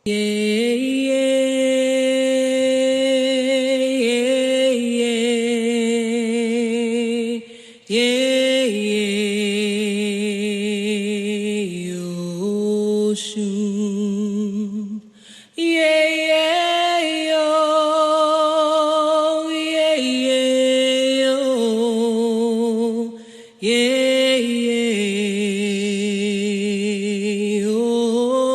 Yeah, yeah, yeah, yeah, yeah, ocean. Yeah, yeah, oh, yeah, yeah, oh, yeah, yeah, ocean.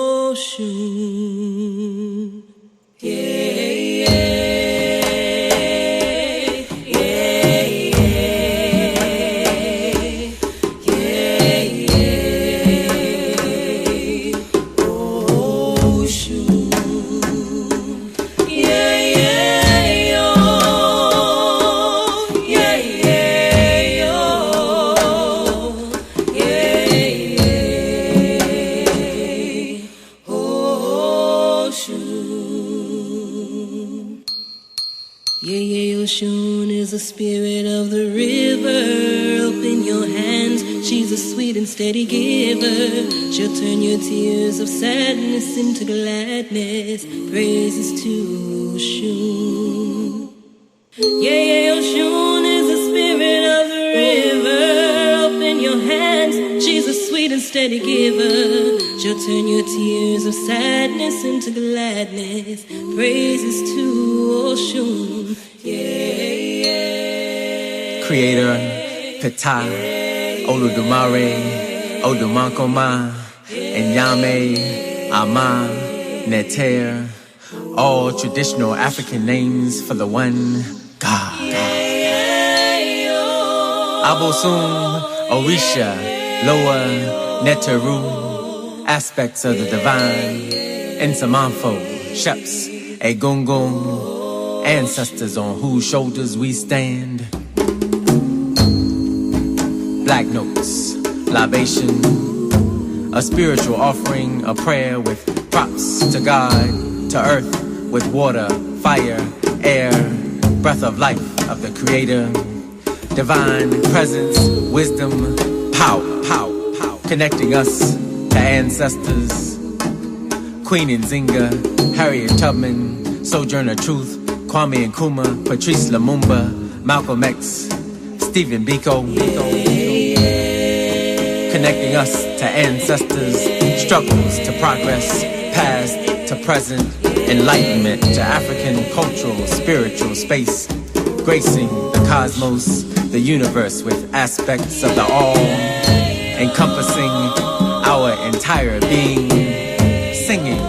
Ocean is the spirit of the river. Open your hands, she's a sweet and steady giver. She'll turn your tears of sadness into gladness. Praises to Ocean. Yeah, Ocean is the spirit of the river. Open your hands, she's a sweet and steady giver. She'll turn your tears of sadness into gladness. Praises to Ocean. Creator, Ptah, Oludumare, Odumakoma, Enyame, Ama, Neter, all traditional African names for the one God. Abosun, Orisha, Loa, Neteru, aspects of the divine, Nsamanfo, Sheps, Egungun, ancestors on whose shoulders we stand. Black notes, libation, a spiritual offering, a prayer with props to God, to earth with water, fire, air, breath of life of the Creator, divine presence, wisdom, power, connecting us to ancestors. Queen Nzinga, Harriet Tubman, Sojourner Truth, Kwame Nkrumah, Patrice Lumumba, Malcolm X, Stephen Biko, connecting us to ancestors, struggles to progress, past to present, enlightenment to African cultural, spiritual space, gracing the cosmos, the universe with aspects of the all, encompassing our entire being, singing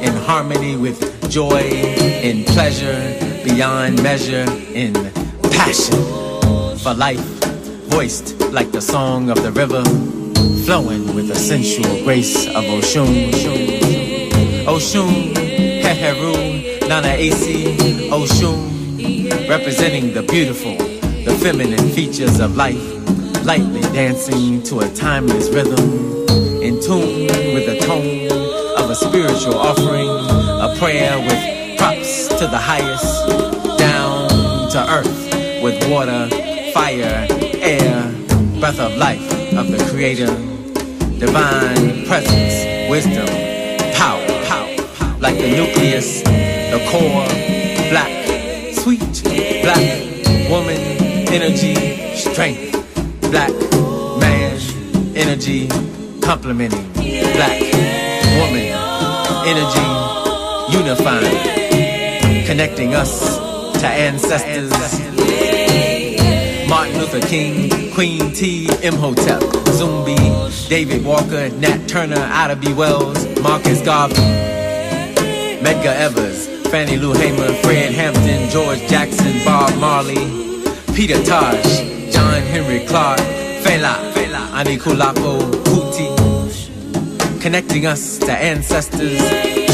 in harmony with joy, in pleasure, beyond measure, in passion for life, voiced like the song of the river, flowing with the sensual grace of Oshun. Oshun, Heheru, Nana Asi, Oshun, representing the beautiful, the feminine features of life, lightly dancing to a timeless rhythm, in tune with the tone of a spiritual offering, a prayer with props to the highest, down to earth with water, fire, air, breath of life of the Creator, divine presence, wisdom, power, like the nucleus, the core, black, sweet, black, woman, energy, strength, black, man, energy, complementing, black, woman, energy, unifying, connecting us to ancestors. Martin Luther King, Queen T, Imhotep, Zumbi, David Walker, Nat Turner, Ida B. Wells, Marcus Garvey, Medgar Evers, Fannie Lou Hamer, Fred Hampton, George Jackson, Bob Marley, Peter Tosh, John Henry Clark, Fela, Anikulapo Kuti, connecting us to ancestors,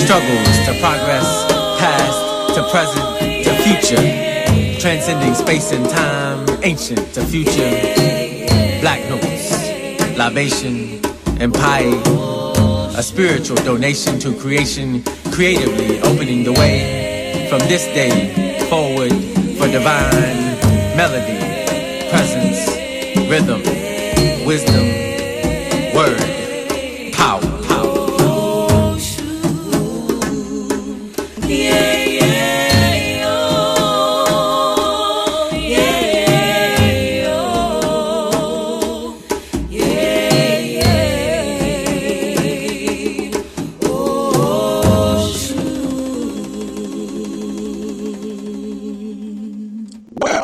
struggles to progress, past to present to future, transcending space and time, ancient to future, black notes, libation, and pie, a spiritual donation to creation, creatively opening the way from this day forward for divine melody, presence, rhythm, wisdom, word, power.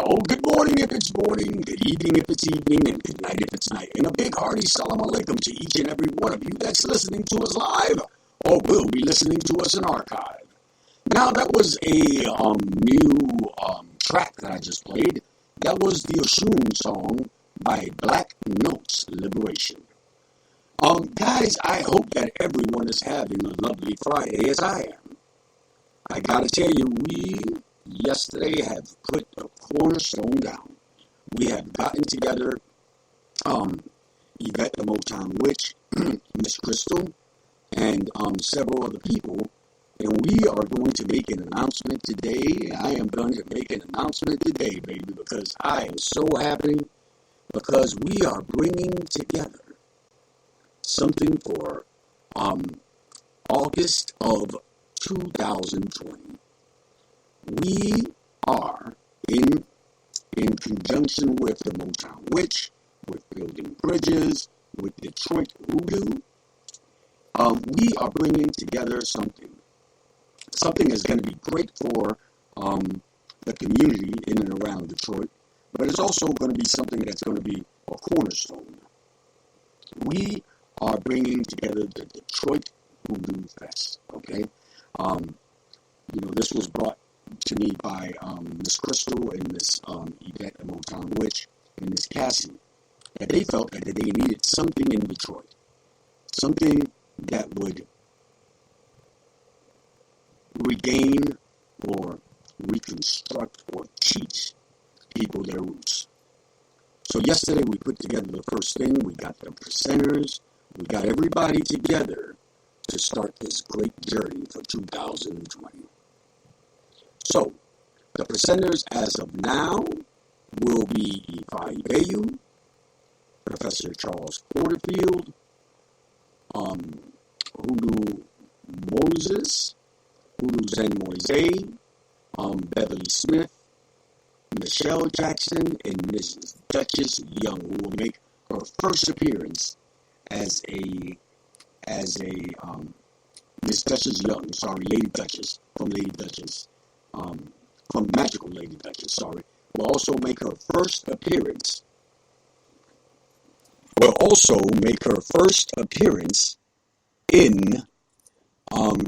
Well, good morning if it's morning, good evening if it's evening, and good night if it's night. And a big hearty salam alaikum to each and every one of you that's listening to us live or will be listening to us in archive. Now, that was a new track that I just played. That was the Oshun song by Black Notes Liberation. Guys, I hope that everyone is having a lovely Friday as I am. I gotta tell you, we yesterday have put a cornerstone down. We have gotten together, Yvette the Motown Witch, Miss Crystal, and several other people, and we are going to make an announcement today. I am going to make an announcement today, baby, because I am so happy because we are bringing together something for August of 2020. We are in conjunction with the Motown Witch, with Building Bridges, with Detroit Voodoo. We are bringing together something that's going to be great for the community in and around Detroit, but it's also going to be something that's going to be a cornerstone. We are bringing together the Detroit Voodoo Fest, okay? This was brought to me by Miss Crystal and Miss Yvette the Motown Witch and Miss Cassie, that they felt that they needed something in Detroit, something that would regain or reconstruct or teach people their roots. So yesterday we put together the first thing. We got the presenters. We got everybody together to start this great journey for 2020. So the presenters as of now will be Ifeanyi Bayu, Professor Charles Porterfield, Hoodoo Moses, Hoodoo Zen Moise, Beverly Smith, Michelle Jackson, and Mrs. Duchess Young, who will make her first appearance as a Miss Duchess Young, Lady Duchess, from Lady Duchess, from Magical Lady Duchess, will also make her first appearance. In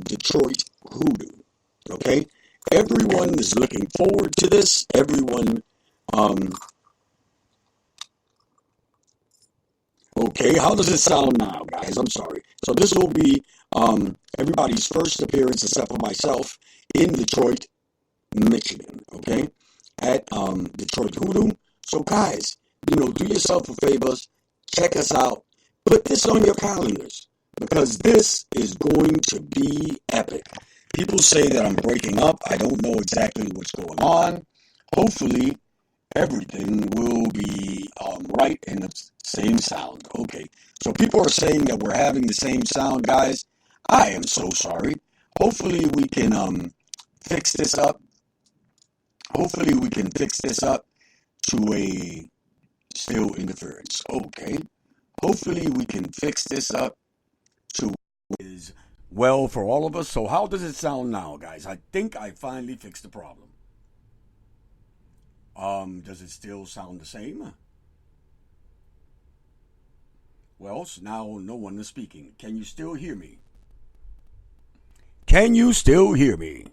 Detroit Hoodoo. Okay? Everyone is looking forward to this. Everyone, okay, how does it sound now, guys? I'm sorry. So this will be everybody's first appearance, except for myself, in Detroit, Michigan, okay? At Detroit Hoodoo. So guys, do yourself a favor, check us out, put this on your calendars, because this is going to be epic. People say that I'm breaking up. I don't know exactly what's going on. Hopefully, everything will be right in the same sound. Okay, so people are saying that we're having the same sound, guys. I am so sorry. Hopefully, we can fix this up. Hopefully, we can fix this up to a still interference. Okay. Hopefully, we can fix this up to is well for all of us. So how does it sound now, guys? I think I finally fixed the problem. Does it still sound the same? Well, so now no one is speaking. Can you still hear me? Can you still hear me?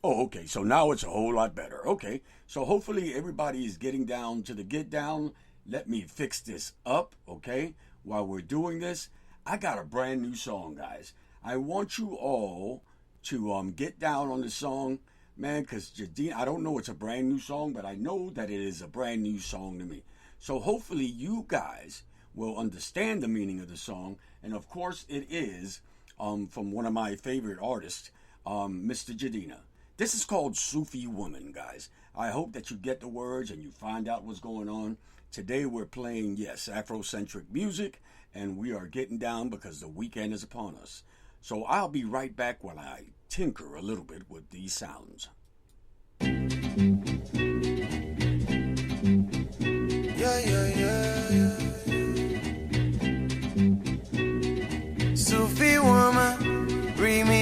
Oh, okay. So now it's a whole lot better. Okay. So hopefully everybody is getting down to the get down. Let me fix this up, okay? While we're doing this, I got a brand new song, guys. I want you all to get down on the song, man, because Jadine, I don't know it's a brand new song, but I know that it is a brand new song to me. So hopefully you guys will understand the meaning of the song. And of course it is from one of my favorite artists, Mr. Jadina. This is called Sufi Woman, guys. I hope that you get the words and you find out what's going on. Today we're playing, yes, Afrocentric music, and we are getting down because the weekend is upon us. So I'll be right back while I tinker a little bit with these sounds. Sufi Woman, remix.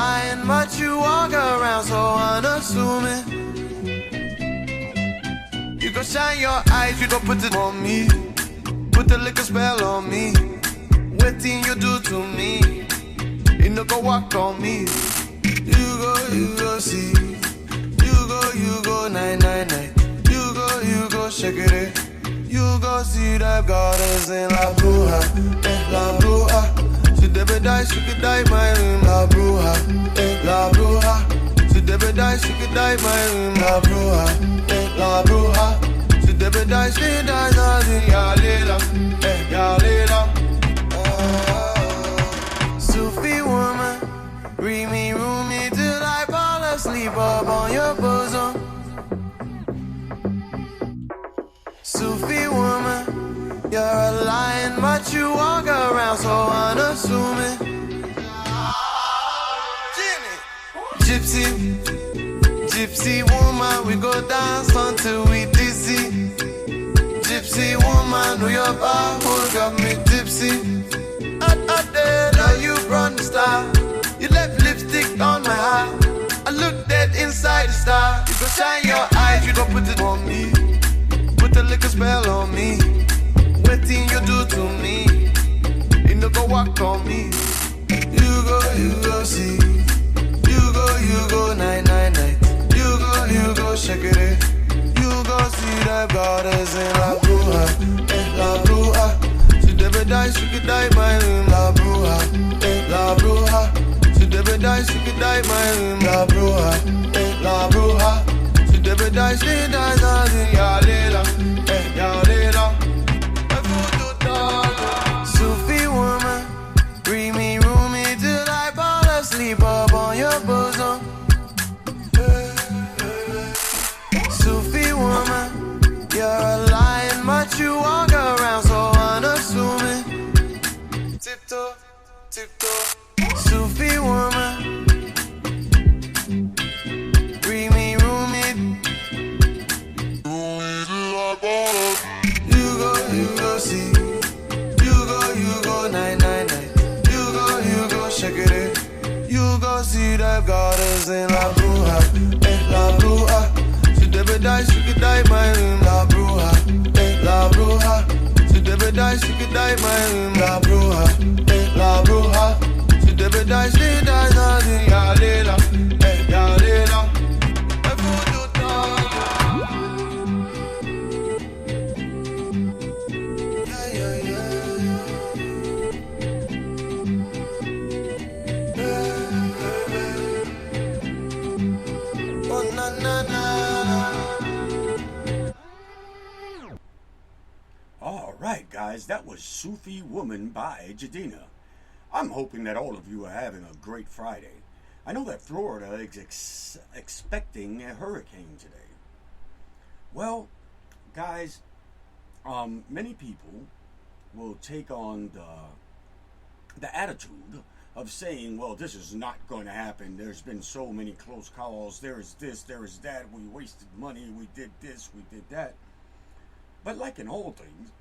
lying, but you walk around so unassuming. You gon' shine your eyes, you don't put it on me. Put the liquor spell on me. What thing you do to me? You no go walk on me. You go see. You go 999. You go shake it. You go see that goddess in La Bruja, La Bruja. She never die, she could die my room, La Bruja, La Bruja. She never die, she could die my room, La Bruja, La Bruja. She never die, she dies nothing, ya later, ya later. Sufi woman, read me, room me till I fall asleep up on your bosom. Sufi woman, you're a lion, but you walk around so unassuming. Gypsy, gypsy woman, we go dance until we dizzy. Gypsy woman, do your power, got me tipsy. I did, now you brought the star. You left lipstick on my heart. I look dead inside the star. You go shine your eyes, you don't put it on me. Put the liquor spell on me. What thing you do to me? You no go walk on me. You go see. You go 999. You go shake it. You go see that goddess in La Bruja, La Bruja. She never die, she could die my room, La Bruja, La Bruja. She never die, she could die my room, La Bruja, La Bruja. She never die, she dies nothing, ya later, ya later. Sufi woman, bring me room till I fall asleep up on your bosom. Sufi woman, you're a lion, but you walk around so unassuming. Tiptoe, tiptoe. Sufi woman, bring me room you go see. You go 999. You go shake it. You go see that goddess in La Bruja, La Bruja. She never die, she could die my room, La Bruja, La Bruja. She never die, she could die my room, La Bruja, La Bruja. She never die, she dies nothing, ya later, ya later. Alright guys, that was Sufi Woman by Jadina. I'm hoping that all of you are having a great Friday. I know that Florida is expecting a hurricane today. Well, guys, many people will take on the attitude of saying, well, this is not going to happen. There's been so many close calls. There is this, there is that. We wasted money. We did this, we did that. But like in all things,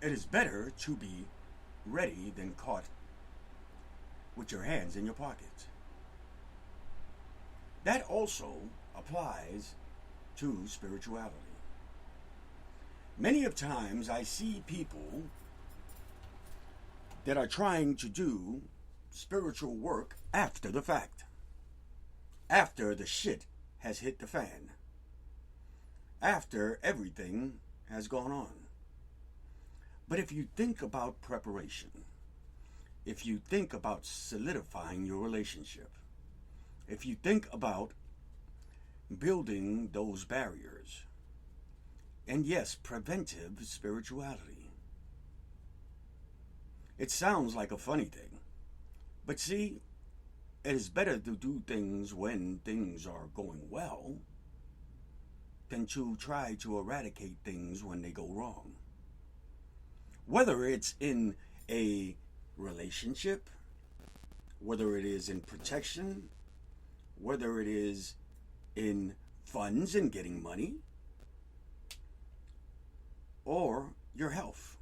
it is better to be ready than caught with your hands in your pockets. That also applies to spirituality. Many of times I see people that are trying to do spiritual work after the fact. After the shit has hit the fan. After everything has gone on. But if you think about preparation, if you think about solidifying your relationship, if you think about building those barriers, and yes, preventive spirituality, it sounds like a funny thing, but see, it is better to do things when things are going well than to try to eradicate things when they go wrong. Whether it's in a relationship, whether it is in protection, whether it is in funds and getting money, or your health.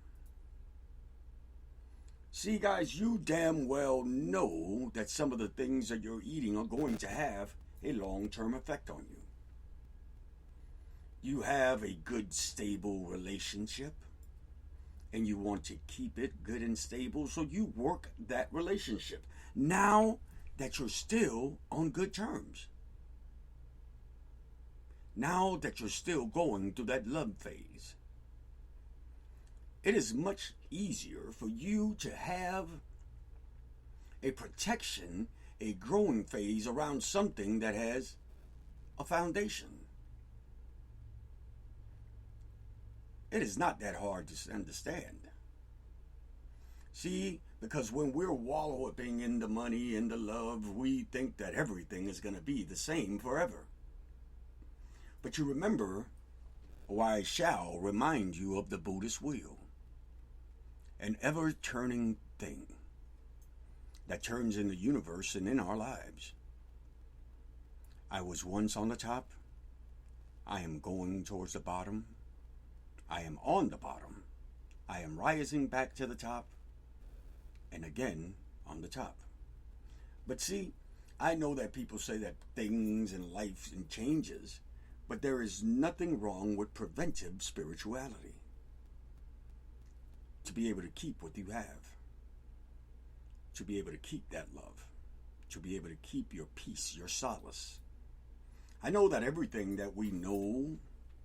See, guys, you damn well know that some of the things that you're eating are going to have a long-term effect on you. You have a good, stable relationship, and you want to keep it good and stable, so you work that relationship. Now that you're still on good terms. Now that you're still going through that love phase. It is much easier for you to have a protection, a growing phase around something that has a foundation. It is not that hard to understand. See, because when we're wallowing in the money and the love, we think that everything is going to be the same forever. But you remember, or I shall remind you of the Buddhist wheel. An ever-turning thing that turns in the universe and in our lives. I was once on the top. I am going towards the bottom. I am on the bottom. I am rising back to the top. And again, on the top. But see, I know that people say that things in life and changes, but there is nothing wrong with preventive spirituality. To be able to keep what you have. To be able to keep that love. To be able to keep your peace, your solace. I know that everything that we know,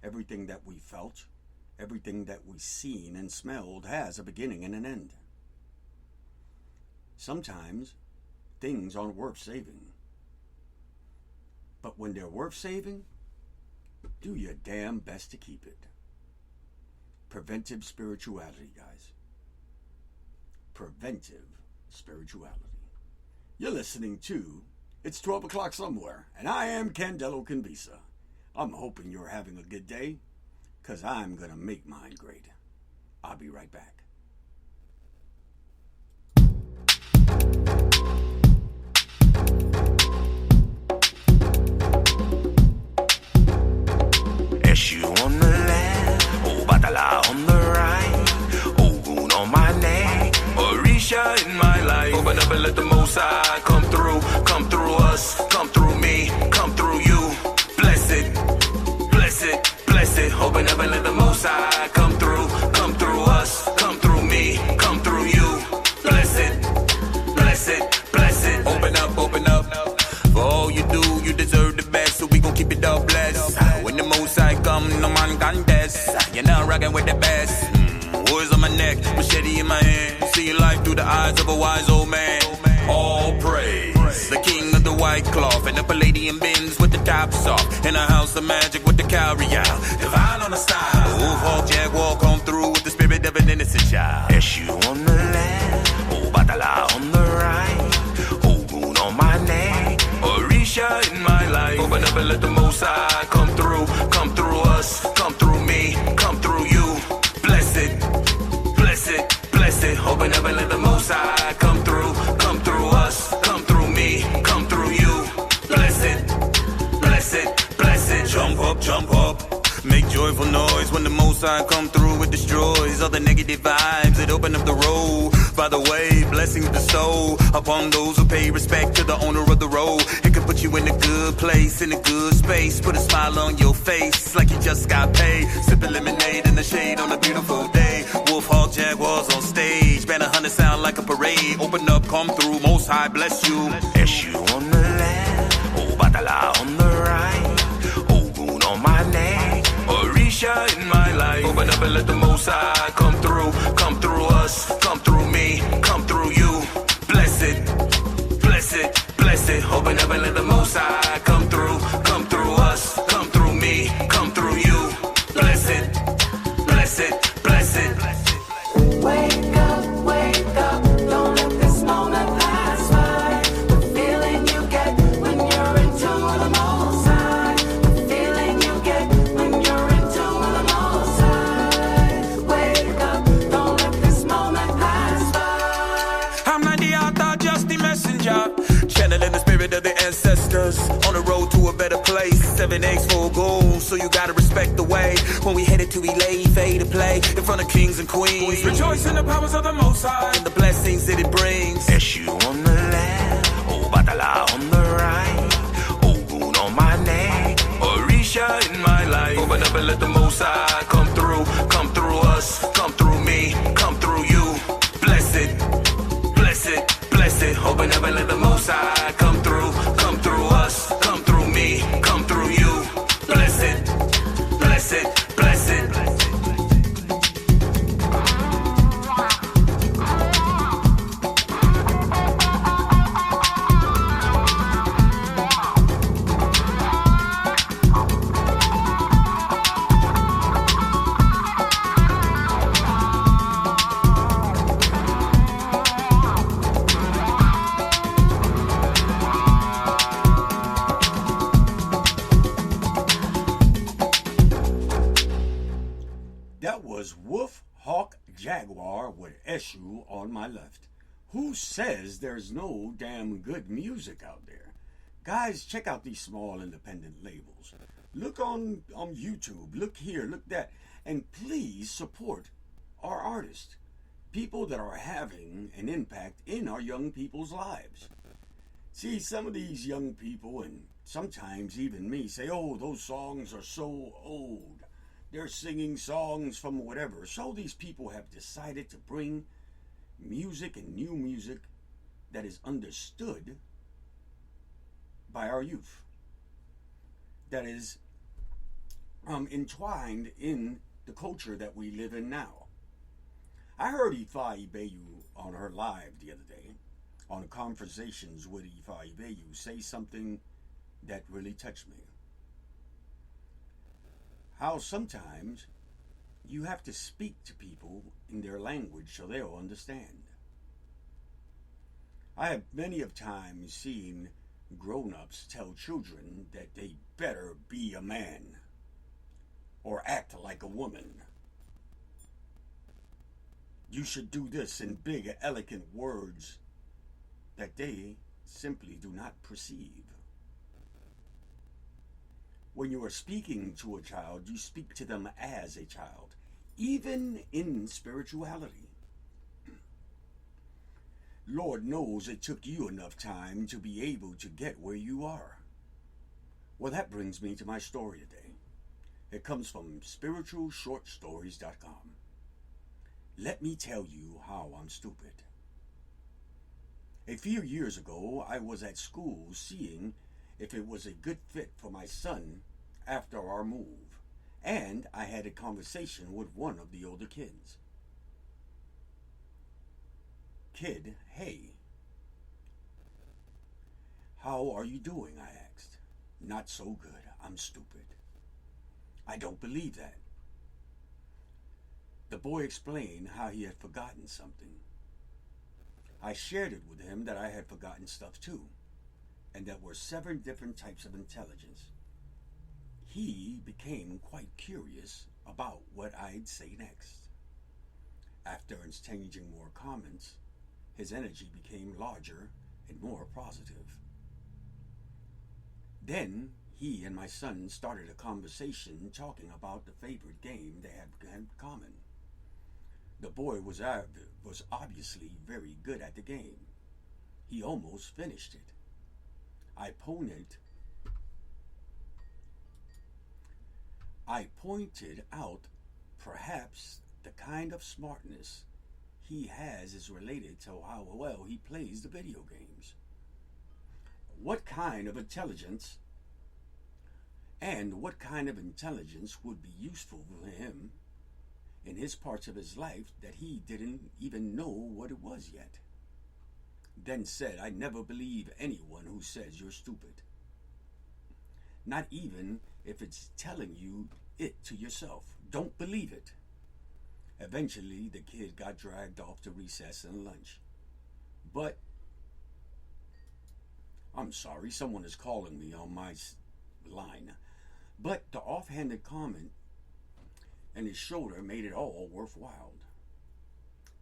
everything that we felt, everything that we seen and smelled has a beginning and an end. Sometimes things aren't worth saving. But when they're worth saving, do your damn best to keep it. Preventive spirituality, guys. Preventive spirituality. You're listening to It's 12 O'Clock Somewhere, and I am Candelo Kimbisa. I'm hoping you're having a good day, because I'm going to make mine great. I'll be right back. Eshu on the left, oh Batala on the right, Ogun on my neck, Orisha in my life. Open up and let the Most High come through us, come through me, come through you. Bless it, bless it, bless it. Open up and let the Most High come through us, come through me, come through you. Bless it, bless it, bless it. Open up. For all you do, you deserve the best, so we gon' keep it all blessed. When the Most High come, no man can test. You're not rockin' with the best. Words on my neck, machete in my hand. See life through the eyes of a wise old man. All praise, the king of the white cloth, and the Palladium bins with the tops off. In a house of magic with the carry out. Divine on the style. Wolf, hawk, jaguar, come through with the spirit of an innocent child. Eshu on the left, oh Batala on the right, Ogun on my neck, Orisha in my life. Open up and let the Most High come through us, come through me, come through you. Bless it, bless it, bless it. Open up and let the Most High come through us, come through me, come through you. Bless it, bless it, bless it. Jump up, make joyful noise when the Most High come through. It destroys all the negative vibes that open up the road. By the way, blessings bestow upon those who pay respect to the owner of the road. It can put you in a good place, in a good space. Put a smile on your face like you just got paid. Sipping lemonade in the shade on a beautiful day. Wolf, hawk, jaguars on stage. Band 100 sound like a parade. Open up, come through, Most High bless you. Eshu on the left, oh Batala on the right, Ogun on my neck, Orisha in my life. Open up and let the Most High come through us, come through me, come through you. Bless it, bless it, bless it. Open up and let the Most High come through us, come through me, come through you. Bless it, bless it, bless it. Wake up, don't let this moment pass by. The feeling you get when you're into the Most High. The feeling you get when you're into the Most High. Wake up, don't let this moment pass by. I'm not the author, just the messenger. Channeling the spirit of the ancestors. On the road protect the way. When we headed to Elay, fade to play in front of kings and queens. Rejoice in the powers of the Most High and the blessings that it brings. Eshu on the left, oh Batala on the right, Ogun on my neck, Orisha in my life. Open up and let the Most High come through us, come through me, come through you. Bless it, bless it, bless it. Open up and let the Most High come through us, come through me, come through you. Bless it, bless it, bless it. That was Wolf Hawk Jaguar with Eshu on my left. Who says there's no damn good music out there? Guys, check out these small independent labels. Look on YouTube, look here, look that, and please support our artists. People that are having an impact in our young people's lives. See, some of these young people, and sometimes even me, say, oh, those songs are so old. They're singing songs from whatever. So these people have decided to bring music and new music that is understood by our youth. That is entwined in the culture that we live in now. I heard Ifa Ibeyu on her live the other day, on Conversations with Ifa Ibeyu, say something that really touched me. How sometimes you have to speak to people in their language so they'll understand. I have many of times seen grown-ups tell children that they better be a man or act like a woman. You should do this in big, elegant words that they simply do not perceive. When you are speaking to a child, you speak to them as a child, even in spirituality. Lord knows it took you enough time to be able to get where you are. Well, that brings me to my story today. It comes from spiritualshortstories.com. Let me tell you how I'm stupid. A few years ago, I was at school seeing if it was a good fit for my son after our move, and I had a conversation with one of the older kids. Kid, hey. How are you doing? I asked. Not so good. I'm stupid. I don't believe that. The boy explained how he had forgotten something. I shared it with him that I had forgotten stuff too, and there were 7 different types of intelligence. He became quite curious about what I'd say next. After exchanging more comments, his energy became larger and more positive. Then he and my son started a conversation talking about the favorite game they had in common. The boy was obviously very good at the game. He almost finished it. I pointed out perhaps the kind of smartness he has is related to how well he plays the video games. What kind of intelligence would be useful for him in his parts of his life that he didn't even know what it was yet? Then said, I never believe anyone who says you're stupid. Not even if it's telling you it to yourself. Don't believe it. Eventually, the kid got dragged off to recess and lunch. But, I'm sorry, someone is calling me on my line. But the offhanded comment and his shoulder made it all worthwhile.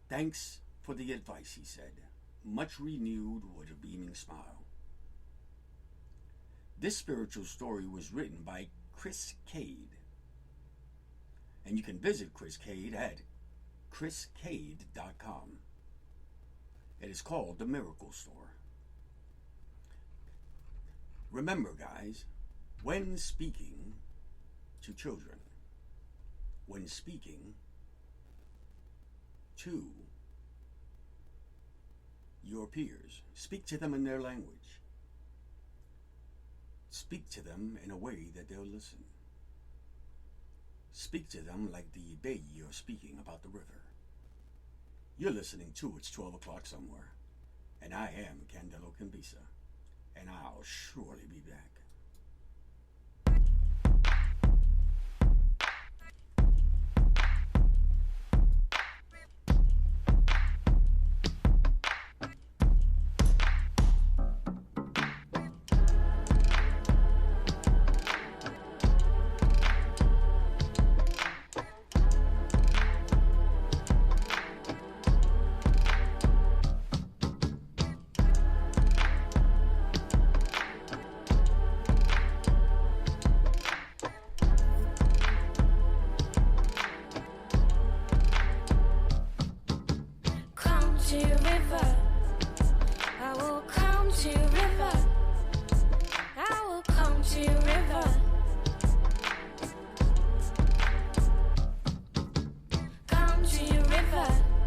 Thanks for the advice, he said, much renewed with a beaming smile. This spiritual story was written by Chris Cade. And you can visit Chris Cade at chriscade.com. It is called the Miracle Store. Remember, guys, when speaking to children, when speaking to your peers, speak to them in their language. Speak to them in a way that they'll listen. Speak to them like the bay you're speaking about the river. You're listening to It's 12 O'Clock Somewhere, and I am Candelo Kimbisa, and I'll surely be back.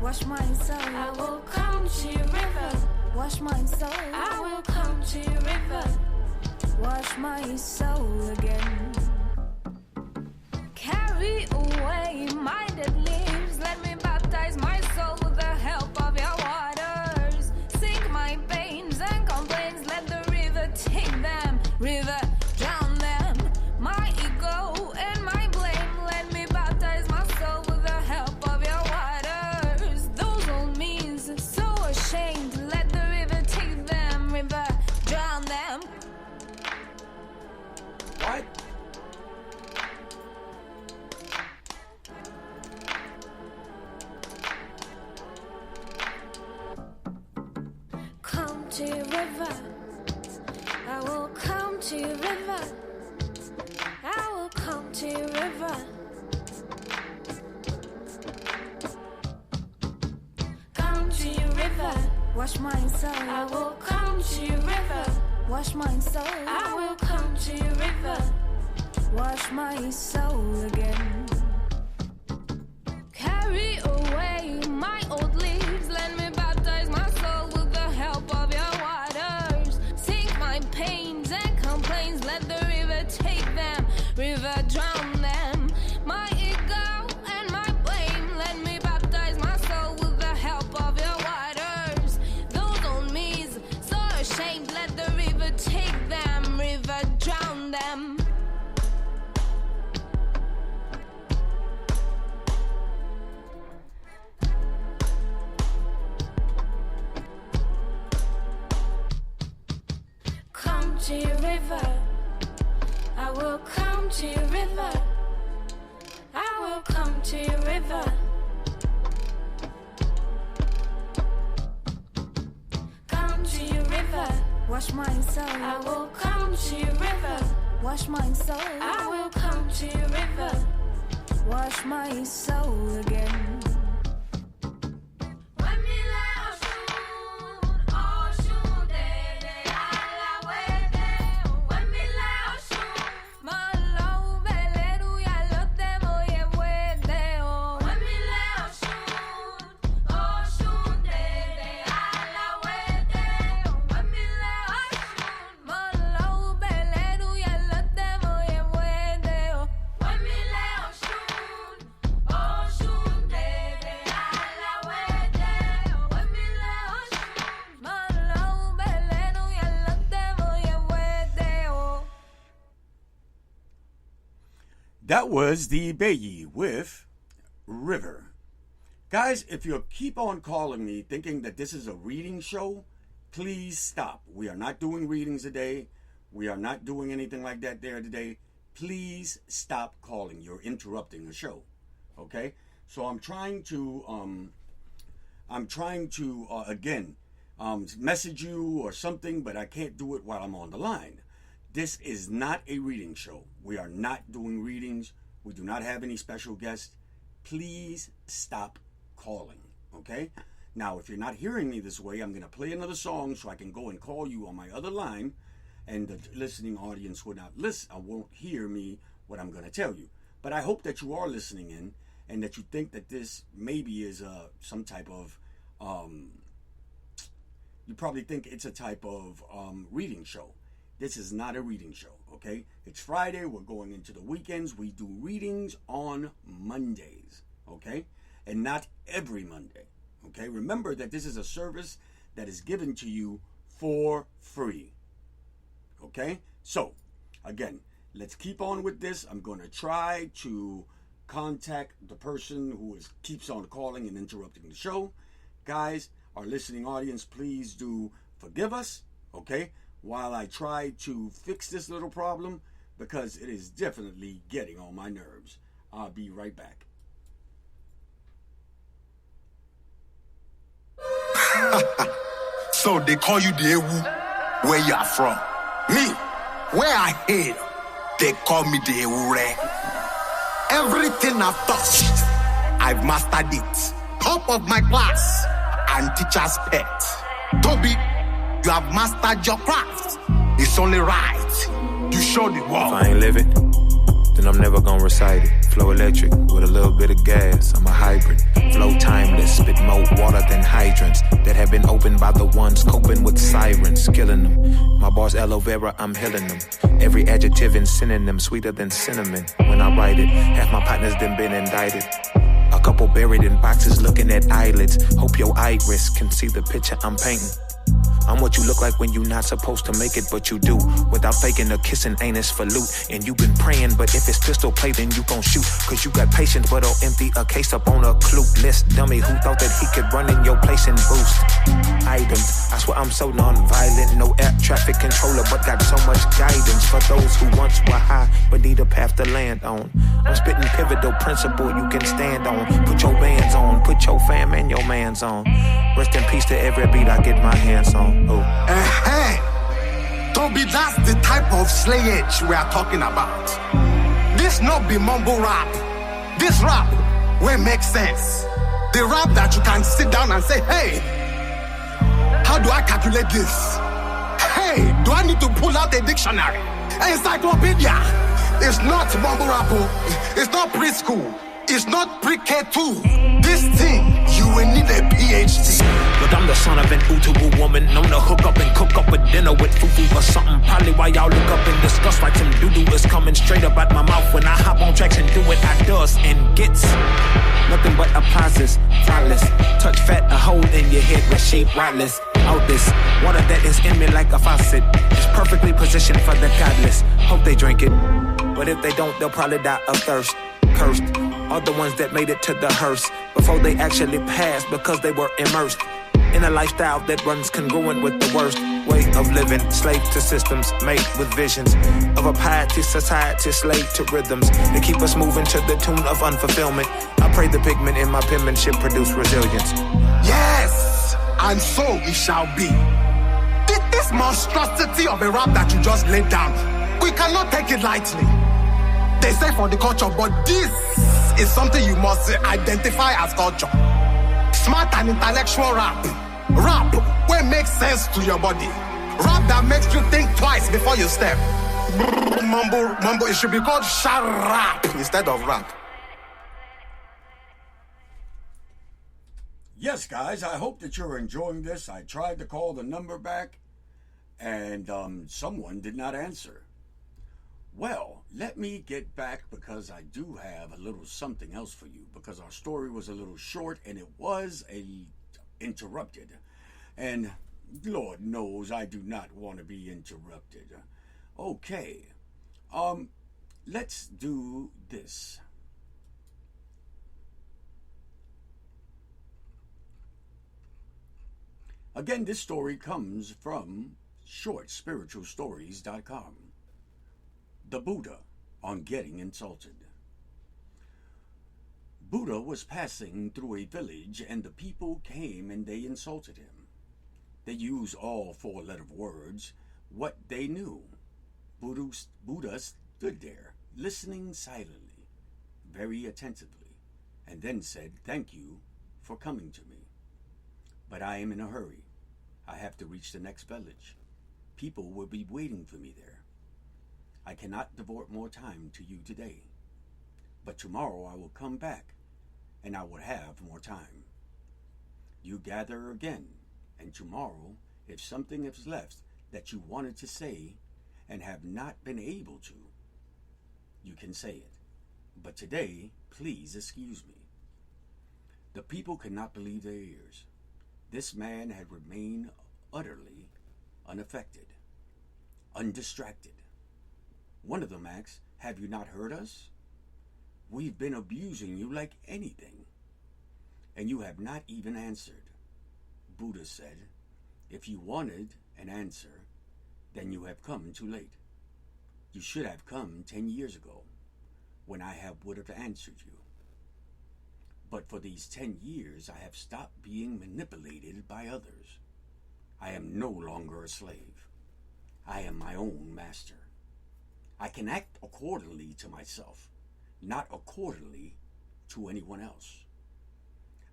Wash my soul. I will come to your river. Wash my soul. I will come to your river. Wash my soul again. Carry away my dead leaves. Let me baptize my soul with the help of your waters. Sink my pains and complaints. Let the river take them. River, drown them. My ego and my blame. Let me baptize my soul with the help of your waters. Those old means, so ashamed. Let the river take them. River, drown them. What? Come to your river. I will come to your river. I will come to your river. Come to your river. Wash my soul. I will come to your river. Wash my soul. I will come to your river. Wash my soul again. Carry away my old leaves. Let me baptize my soul with the help of your waters. Sink my pains and complaints. Let the river take them. River, drown them. My ego and my blame. Let me baptize my soul with the help of your waters. Those old me's so ashamed. Let the river take them. River, drown them. Come to your river. I will come to your river. I will come to your river. Come to your river. Wash my soul. I will come to your river. Wash my soul. I will come to your river. Wash my soul again. That was the Bayi with River. Guys, if you keep on calling me thinking that this is a reading show, please stop. We are not doing readings today. We are not doing anything like that there today. Please stop calling. You're interrupting the show. Okay? So I'm trying to again, message you or something, but I can't do it while I'm on the line. This is not a reading show. We are not doing readings. We do not have any special guests. Please stop calling, okay? Now, if you're not hearing me this way, I'm going to play another song so I can go and call you on my other line, and the listening audience will not listen. I won't hear me what I'm going to tell you. But I hope that you are listening in, and that you think that this maybe is some type of, you probably think it's a type of reading show. This is not a reading show, okay? It's Friday. We're going into the weekends. We do readings on Mondays, okay? And not every Monday, okay? Remember that this is a service that is given to you for free, okay? So, again, let's keep on with this. I'm going to try to contact the person who keeps on calling and interrupting the show. Guys, our listening audience, please do forgive us, okay? While I try to fix this little problem, because it is definitely getting on my nerves. I'll be right back. So they call you the Ewu, where you are from. Me, where I hail, they call me the Ewure. Everything I've touched, I've mastered it. Top of my class and teacher's pet. Toby, you have mastered your craft. It's only right you show the world. If I ain't live it, then I'm never gonna recite it. Flow electric with a little bit of gas. I'm a hybrid. Flow timeless, spit more water than hydrants that have been opened by the ones coping with sirens, killing them. My boss aloe vera, I'm healing them. Every adjective and synonym sweeter than cinnamon. When I write it, half my partners done been indicted. A couple buried in boxes looking at eyelids. Hope your iris can see the picture I'm painting. I'm what you look like when you're not supposed to make it, but you do. Without faking or kissing anus for loot. And you been praying, but if it's pistol play, then you gon' shoot. Cause you got patience, but I'll empty a case up on a clueless dummy who thought that he could run in your place and boost items. I swear I'm so non-violent, no air traffic controller, but got so much guidance for those who once were high, but need a path to land on. I'm spitting pivotal principle you can stand on. Put your bands on, put your fam and your mans on. Rest in peace to every beat I get my hands on. Oh. Toby, that's the type of slayage we are talking about. This not be mumble rap. This rap will make sense. The rap that you can sit down and say, hey, how do I calculate this? Hey, do I need to pull out a dictionary? Encyclopedia. It's not mumble rap. It's not preschool. It's not pre-K2. This thing, you will need a PhD. Look, I'm the son of an Utubu woman, known to hook up and cook up a dinner with fufu or something. Probably why y'all look up and discuss like some doo-doo is coming straight up out my mouth. When I hop on tracks and do it, I does and gets nothing but applauses, flawless. Touch fat, a hole in your head with shape wireless. Out this water that is in me like a faucet is perfectly positioned for the godless. Hope they drink it, but if they don't, they'll probably die of thirst. Cursed are the ones that made it to the hearse before they actually passed because they were immersed in a lifestyle that runs congruent with the worst way of living. Slave to systems made with visions of a piety society, slave to rhythms that keep us moving to the tune of unfulfillment. I pray the pigment in my penmanship produce resilience. Yes, and so it shall be. This monstrosity of a rap that you just laid down, we cannot take it lightly. They say for the culture, but this is something you must identify as culture. Smart and intellectual rap. Rap where makes sense to your body. Rap that makes you think twice before you step. Mumble, it should be called rap instead of rap. Yes, guys, I hope that you're enjoying this. I tried to call the number back, and someone did not answer. Well, let me get back because I do have a little something else for you because our story was a little short and it was interrupted. And Lord knows I do not want to be interrupted. Okay, let's do this. Again, this story comes from shortspiritualstories.com. The Buddha on getting insulted. Buddha was passing through a village and the people came and they insulted him. They used all 4-letter words, what they knew. Buddha stood there, listening silently. very attentively and then said, "Thank you for coming to me. But I am in a hurry. I have to reach the next village. People will be waiting for me there. I cannot devote more time to you today. But tomorrow I will come back, and I will have more time. You gather again, and tomorrow, if something is left that you wanted to say and have not been able to, you can say it. But today, please excuse me." The people could not believe their ears. This man had remained utterly unaffected, undistracted. One of them asked, "Have you not heard us? We've been abusing you like anything, and you have not even answered." Buddha said, "If you wanted an answer, then you have come too late. You should have come 10 years ago, when I would have answered you. But for these 10 years, I have stopped being manipulated by others. I am no longer a slave. I am my own master. I can act accordingly to myself, not accordingly to anyone else.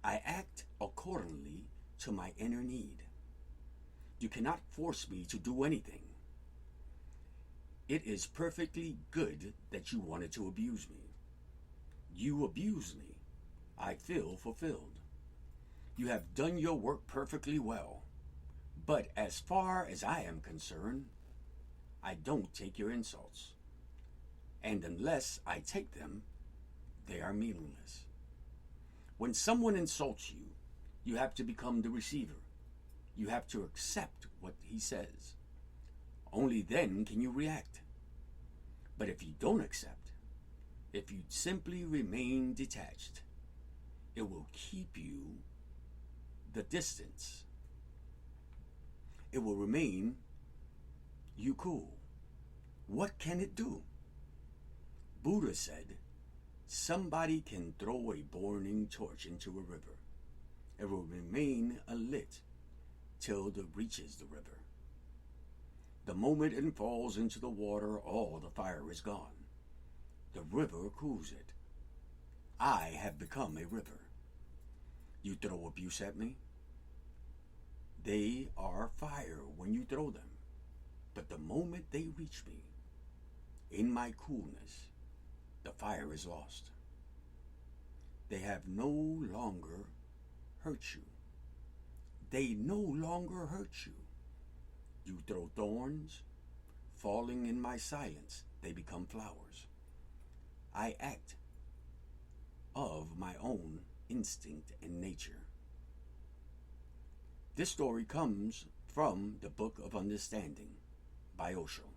I act accordingly to my inner need. You cannot force me to do anything. It is perfectly good that you wanted to abuse me. You abuse me. I feel fulfilled. You have done your work perfectly well. But as far as I am concerned, I don't take your insults. And unless I take them, they are meaningless. When someone insults you, you have to become the receiver. You have to accept what he says. Only then can you react. But if you don't accept, if you simply remain detached, it will keep you the distance. It will remain you cool. What can it do? Buddha said, somebody can throw a burning torch into a river. It will remain alit till it reaches the river. The moment it falls into the water, all the fire is gone. The river cools it. I have become a river. You throw abuse at me? They are fire when you throw them. But the moment they reach me, in my coolness, the fire is lost. They have no longer hurt you. They no longer hurt you. You throw thorns, falling in my silence, they become flowers. I act of my own instinct and nature. This story comes from the Book of Understanding by Osho.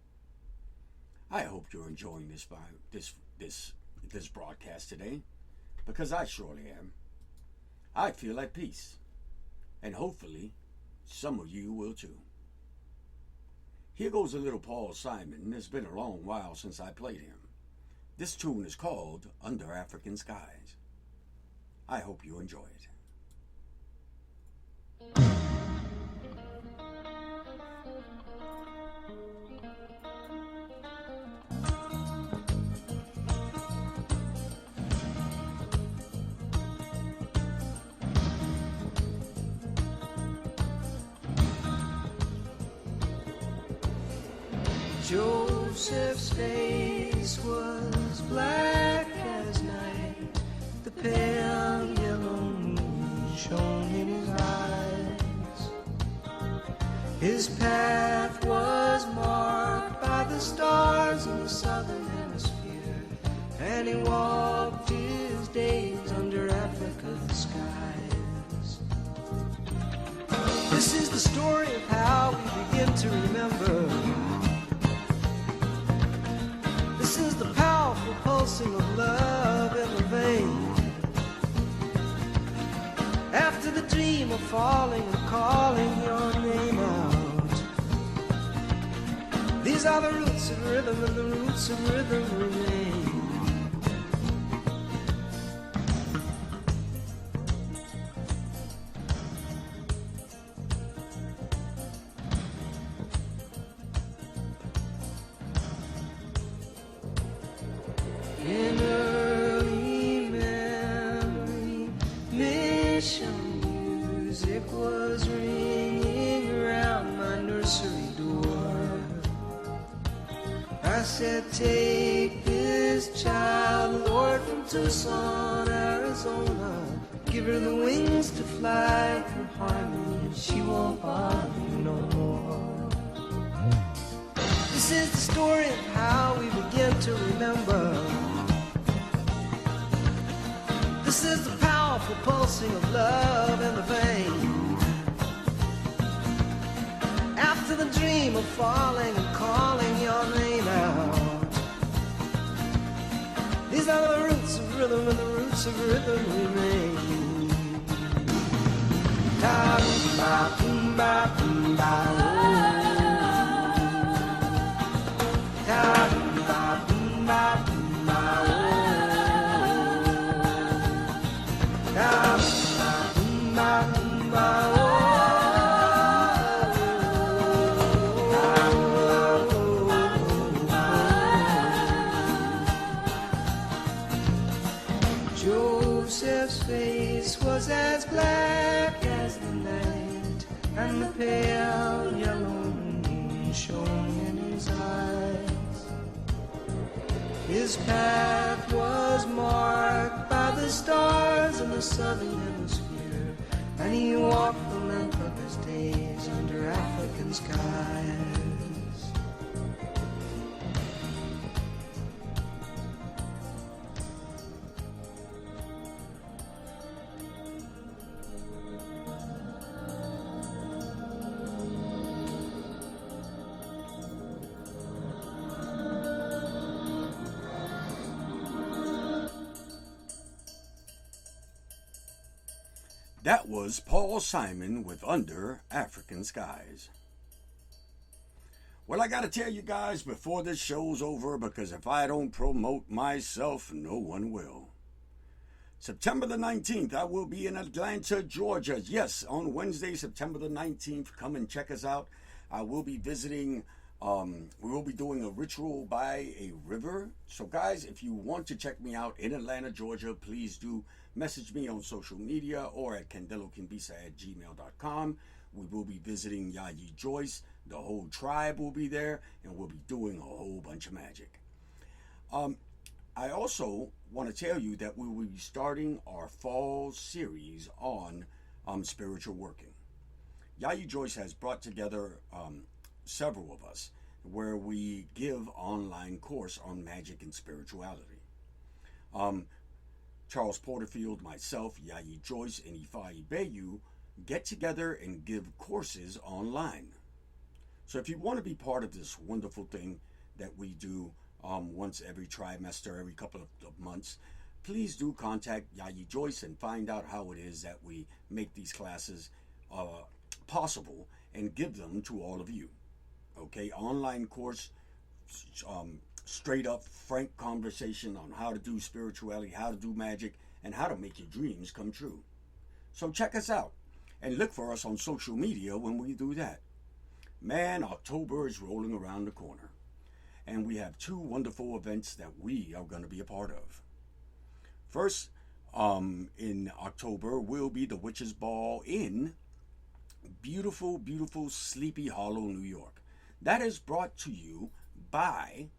I hope you're enjoying this broadcast today, because I surely am. I feel at peace, and hopefully some of you will too. Here goes a little Paul Simon. It's been a long while since I played him. This tune is called Under African Skies. I hope you enjoy it. Joseph's face was black as night. The pale yellow moon shone in his eyes. His path was marked by the stars in the southern hemisphere, and he walked his days under Africa's skies. This is the story of how we begin to remember. This is the powerful pulsing of love in the vein. After the dream of falling and calling your name out. These are the roots of rhythm, and the roots of rhythm remain. In early said, take this child, Lord, from Tucson, Arizona. Give her the wings to fly through harmony, and she won't bother you no more. This is the story of how we begin to remember. This is the powerful pulsing of love in the vein. After the dream of falling and calling your name out. These are the roots of rhythm, and the roots of rhythm remain. Ta-ba, boom-ba, boom-ba, oh. Ta-ba, boom-ba, boom-ba, oh. Ta-ba, boom-ba, boom-ba, oh. Joseph's face was as black as the night, and the pale yellow moon shone in his eyes. His path was marked by the stars in the southern hemisphere, and he walked the length of his days under African skies. That was Paul Simon with Under African Skies. Well, I got to tell you guys before this show's over, because if I don't promote myself, no one will. September the 19th, I will be in Atlanta, Georgia. Yes, on Wednesday, September the 19th. Come and check us out. I will be visiting, we will be doing a ritual by a river. So guys, if you want to check me out in Atlanta, Georgia, please do message me on social media or at candelokimbisa@gmail.com. We will be visiting Yayi Joyce. The whole tribe will be there, and we'll be doing a whole bunch of magic. I also want to tell you that we will be starting our fall series on spiritual working. Yayi Joyce has brought together several of us where we give online course on magic and spirituality. Charles Porterfield, myself, Yayi Joyce, and Ifeanyi Bayu get together and give courses online. So if you want to be part of this wonderful thing that we do once every trimester, every couple of months, please do contact Yayi Joyce and find out how it is that we make these classes possible and give them to all of you. Okay, online course, straight up frank conversation on how to do spirituality, how to do magic, and how to make your dreams come true. So check us out and look for us on social media when we do that. Man, October is rolling around the corner, and we have two wonderful events that we are going to be a part of. First, in October will be the Witches Ball in beautiful, beautiful Sleepy Hollow, New York. That is brought to you by,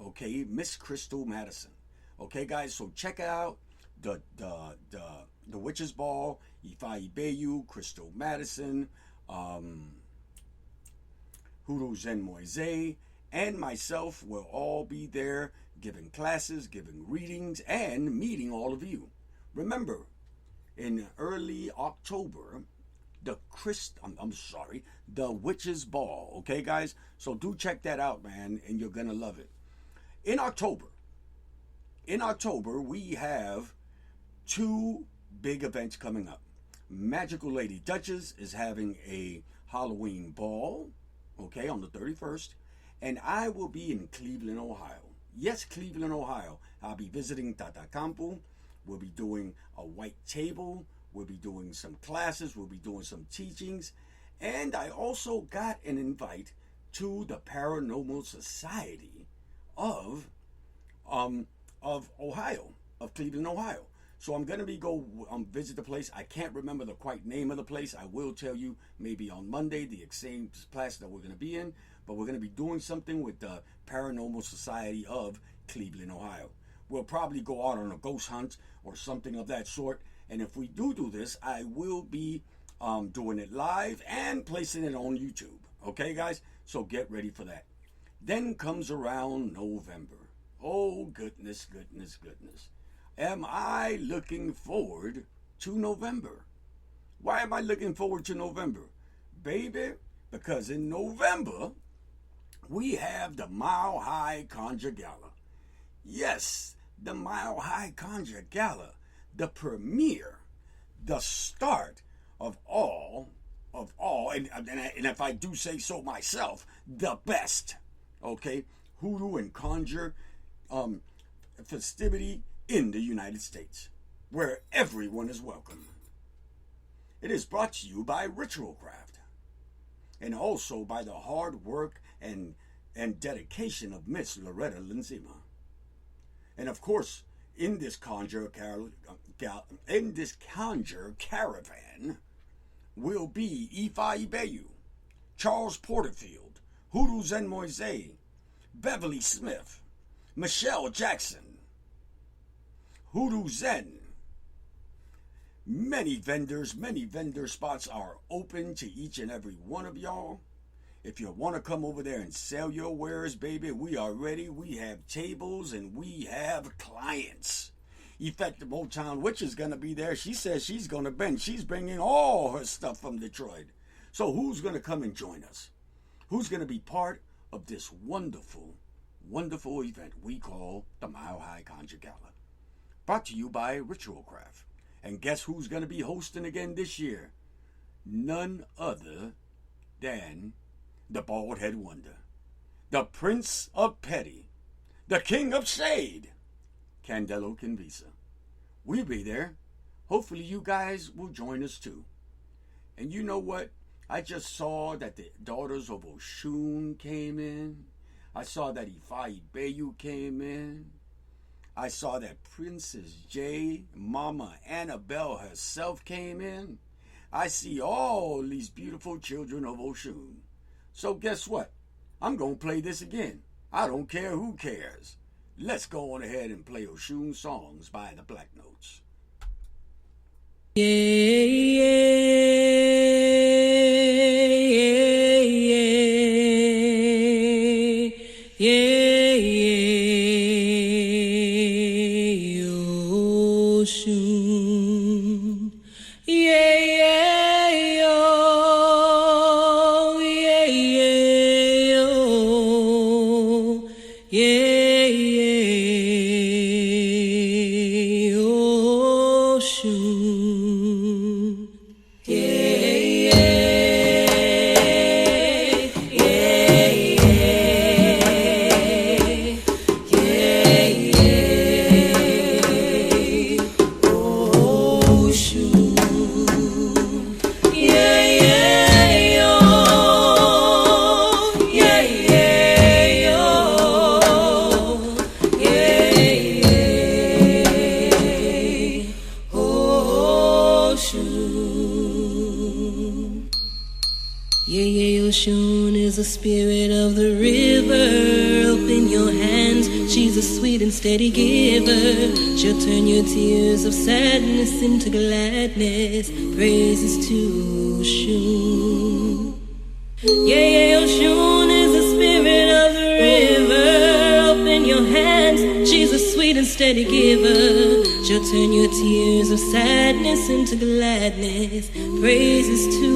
okay, Miss Crystal Madison. Okay, guys, so check out the Witches Ball, Ifeanyi Bayu, Crystal Madison, Huru Zen Moise, and myself will all be there giving classes, giving readings, and meeting all of you. Remember, in early October, the Witches Ball, okay, guys? So do check that out, man, and you're gonna love it. In October, we have two big events coming up. Magical Lady Duchess is having a Halloween ball, okay, on the 31st, and I will be in Cleveland, Ohio. Yes, Cleveland, Ohio. I'll be visiting Tata Campo. We'll be doing a white table. We'll be doing some classes. We'll be doing some teachings. And I also got an invite to the Paranormal Society of Ohio, of Cleveland, Ohio. So I'm going to go visit the place. I can't remember the quite name of the place. I will tell you maybe on Monday, the same class that we're going to be in. but we're going to be doing something with the Paranormal Society of Cleveland, Ohio. We'll probably go out on a ghost hunt or something of that sort. And if we do this, I will be doing it live and placing it on YouTube. Okay, guys? So get ready for that. Then comes around November. Oh, goodness. Am I looking forward to November? Why am I looking forward to November? Baby, because in November, we have the Mile High Conjure Gala. Yes, the Mile High Conjure Gala, the premiere, the start of all, and if I do say so myself, the best, okay, hoodoo and conjure festivity in the United States, where everyone is welcome. It is brought to you by Ritualcraft, and also by the hard work and dedication of Miss Loretta Lenzima. And of course, in this conjure caravan will be Ifa Ibeyu, Charles Porterfield, Hoodoo Zen Moise, Beverly Smith, Michelle Jackson, Hoodoo Zen. Many vendor spots are open to each and every one of y'all. If you want to come over there and sell your wares, baby, we are ready. We have tables and we have clients. Effective Motown Witch is going to be there. She says she's going to bend. She's bringing all her stuff from Detroit. So who's going to come and join us? Who's going to be part of this wonderful, wonderful event we call the Mile High Conjure Gala? Brought to you by Ritualcraft. And guess who's going to be hosting again this year? None other than the Bald Head Wonder, the Prince of Petty, the King of Shade, Candelo Kimbisa. We'll be there. Hopefully you guys will join us too. And you know what? I just saw that the Daughters of Oshun came in. I saw that Ifa Ibeyu came in. I saw that Princess J, Mama Annabelle herself came in. I see all these beautiful children of Oshun. So guess what? I'm going to play this again. I don't care who cares. Let's go on ahead and play Oshun songs by the Black Notes. Yeah, yeah, yeah, yeah, yeah, Oshun. Yeah, yeah, yo, yeah, yeah, yo, yeah, yeah, Oshun. Yeah, yeah, yeah, Oshun. Yeah, yeah, yo. Yeah, yeah, yo. Yeah, yeah, Oshun. Yeah, yeah, Oshun is the spirit of the river. Open your hands, she's a sweet and steady giver. She'll turn your tears of sadness into gladness. Praises to Oshun. Yeah, yeah, Oshun is the spirit of the river. Open your hands, she's a sweet and steady giver. She'll turn your tears of sadness into gladness. Praises to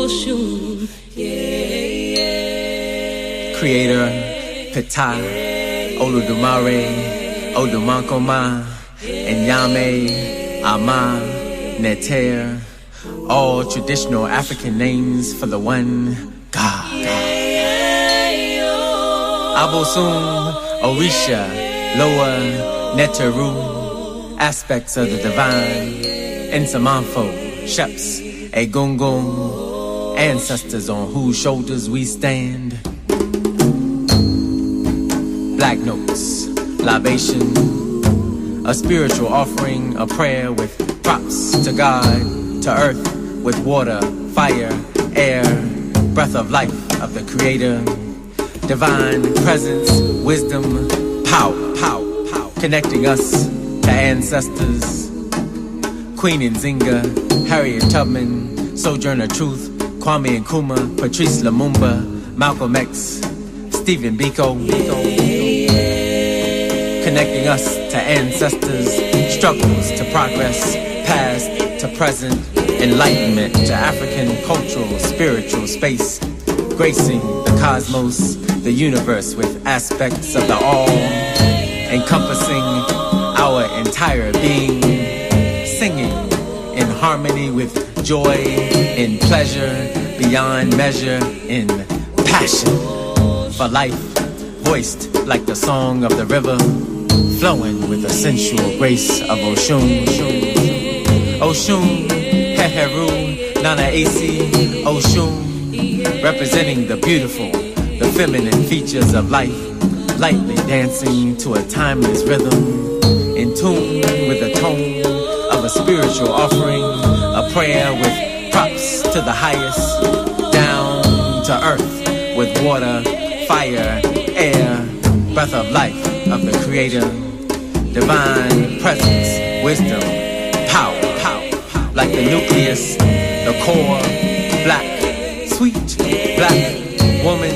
Oshun. Yeah, yeah. Creator, Ptah, Oludumare, Odumakoma, Enyame, Ama, Neter, all traditional African names for the one God. Abosun, Orisha, Loa, Neteru, aspects of the divine, Nsamanfo, Sheps, Egungun, ancestors on whose shoulders we stand. Black notes, libation, a spiritual offering, a prayer with props to God, to earth, with water, fire, air, breath of life of the Creator, divine presence, wisdom, power, connecting us to ancestors. Queen Nzinga, Harriet Tubman, Sojourner Truth, Kwame Nkrumah, Patrice Lumumba, Malcolm X, Stephen Biko. Connecting us to ancestors, struggles to progress, past to present, enlightenment to African cultural, spiritual space, gracing the cosmos, the universe with aspects of the all, encompassing our entire being, singing in harmony with joy, in pleasure, beyond measure, in passion for life, voiced like the song of the river, flowing with the sensual grace of Oshun. Oshun, Heheru, Nana Asi, Oshun, representing the beautiful, the feminine features of life, lightly dancing to a timeless rhythm, in tune with the tone of a spiritual offering, a prayer with props to the highest, down to earth with water, fire, air, breath of life of the Creator, divine presence, wisdom, power, like the nucleus, the core, black, sweet, black, woman,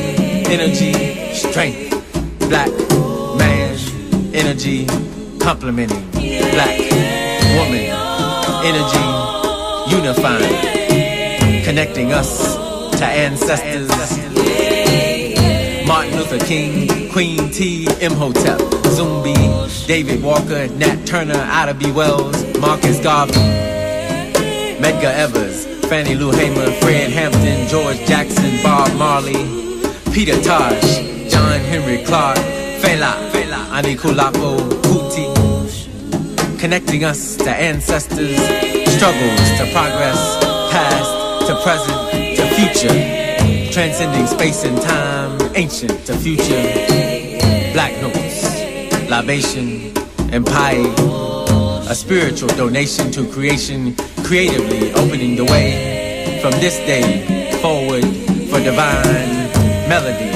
energy, strength, black, man, energy, complementing, black, woman, energy, unifying, connecting us to ancestors. Martin Luther King, Queen T, Imhotep, Zumbi, David Walker, Nat Turner, Ida B. Wells, Marcus Garvey, Medgar Evers, Fannie Lou Hamer, Fred Hampton, George Jackson, Bob Marley, Peter Tosh, John Henry Clark, Fela, Anikulapo Kuti, connecting us to ancestors, struggles to progress, past to present to future, transcending space and time, ancient to future, black notes, libation, and pie, a spiritual donation to creation, creatively opening the way from this day forward for divine melody,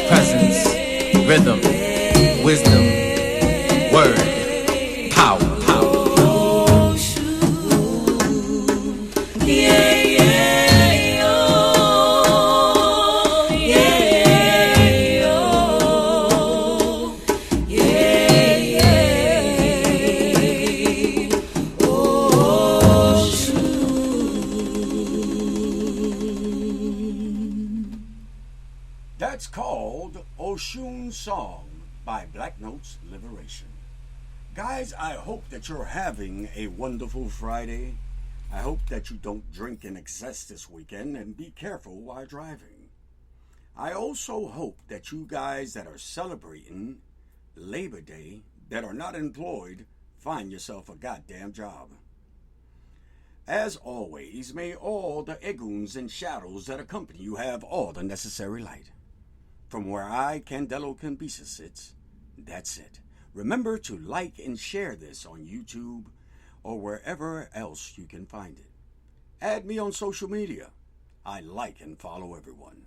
presence, rhythm, wisdom, word, power. That's called Oshun Song by Black Notes Liberation. Guys, I hope that you're having a wonderful Friday. I hope that you don't drink in excess this weekend and be careful while driving. I also hope that you guys that are celebrating Labor Day, that are not employed, find yourself a goddamn job. As always, may all the eguns and shadows that accompany you have all the necessary light. From where I, Candelo Kimbisa, sits, that's it. Remember to like and share this on YouTube or wherever else you can find it. Add me on social media. I like and follow everyone.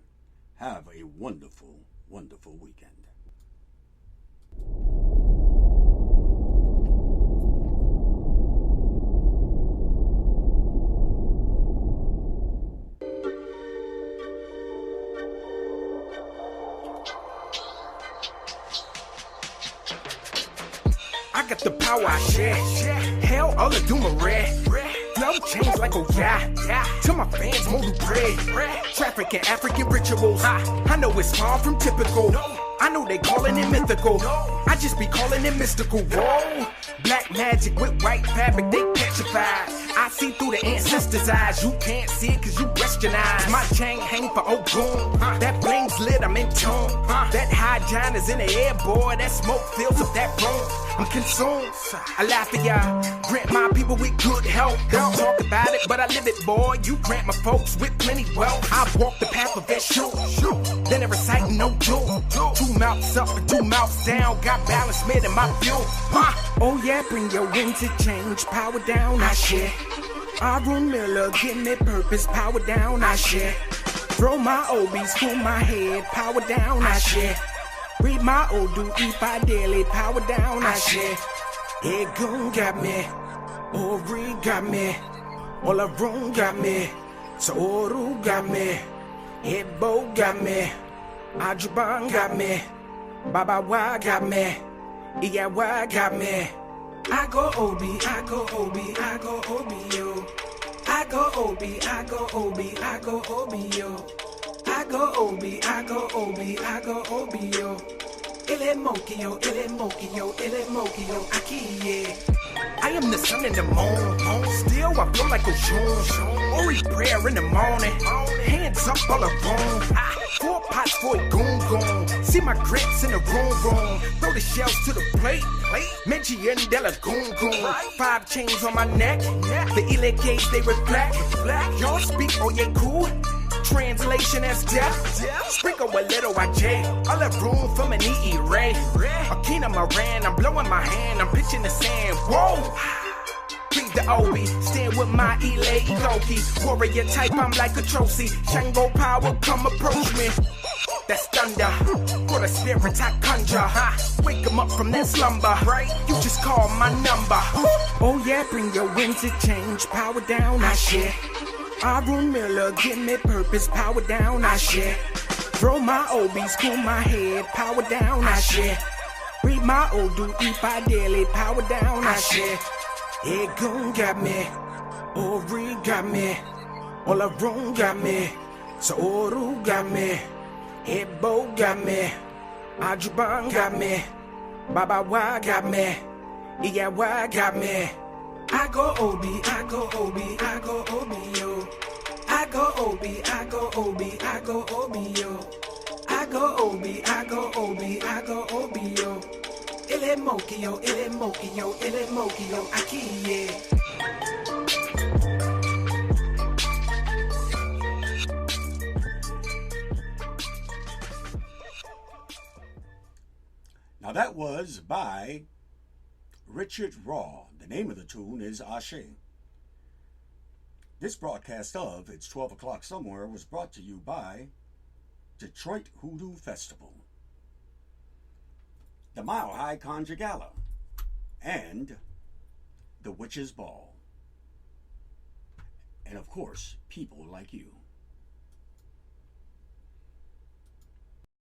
Have a wonderful, wonderful weekend. I got the power I share. Hell, all I do my red. Flow change like oh yeah. To my fans, more bread. Traffic and African rituals. I know it's far from typical. I know they calling it mythical. I just be calling it mystical. Whoa. Black magic with white fabric, they petrified. I see through the ancestors' eyes. You can't see it cause you rest your eyes. My chain hang for Ogun. That bling's lit, I'm in tune. That high giant is in the air, boy. That smoke fills up that room. I'm consumed. I laugh at y'all. Grant my people with good health. Don't talk about it, but I live it, boy. You grant my folks with plenty wealth. I walk the path of that shoe. Then I recite no doom. 2 mouths up and 2 mouths down. Got balance mid in my view. Oh yeah, bring your wind to change. Power down, I share. Arun Miller, getting it purpose. Power down, I share. Throw my obies, cool my head, power down, I share. Read my Odu, eat by daily, power down, I share. Egun got me, Ori got me, Olarun got me, Saoru got me, Ebo got me, Ajuban got me, Baba Wa got me, Iyawa got me. I go Obi, I go Obi, I go Obi, yo. I go Obi, I go Obi, I go Obi, yo. I go Obi, I go Obi, I go Obi, yo. Ele Mokio, Ele Mokio, Ele Mokio, Aki, I am the sun in the moon. Still, I feel like a Oshun. Ori prayer in the morning. Hands up all around. 4 pots for a goon goon. See my grits in the room. Throw the shells to the plate. Menchi and Della goon goon. 5 chains on my neck. The Ile gates they reflect. Y'all speak, oh yeah, cool. Translation as death. Sprinkle a little IJ. All that room for an E Ray. Akina Moran, I'm blowing my hand. I'm pitching the sand. Whoa! Read the Obi, stand with my Ile Ikoki. Warrior type, I'm like a trophy. Shango power, come approach me. That's thunder. For the spirits I conjure. Wake 'em up from that slumber. Right? You just call my number. Oh yeah, bring your winds to change. Power down, I share. Arun Miller, give me purpose, power down, I share. Throw my obies, cool my head, power down, I share. Read my Odu, eat by daily, power down, I share. Egun got me, Ori got me, Olarun got me, Saoru got me, Ebo got me, Ajuban got me, Baba Wa got me, Iyawa got me. I go Obi, I go Obi, I go Obi, yo. I go Obi, I go Obi, I go Obi, yo. I go Obi, I go Obi, I go Obi, yo. Ele Mokio, Ele Mokio, Ele Mokio, Aki, yeah. Now that was by Richard Raw. The name of the tune is Ashe. This broadcast of It's 12 O'Clock Somewhere was brought to you by Detroit Hoodoo Festival, the Mile High Conjure Gala, and the Witches Ball. And of course, people like you.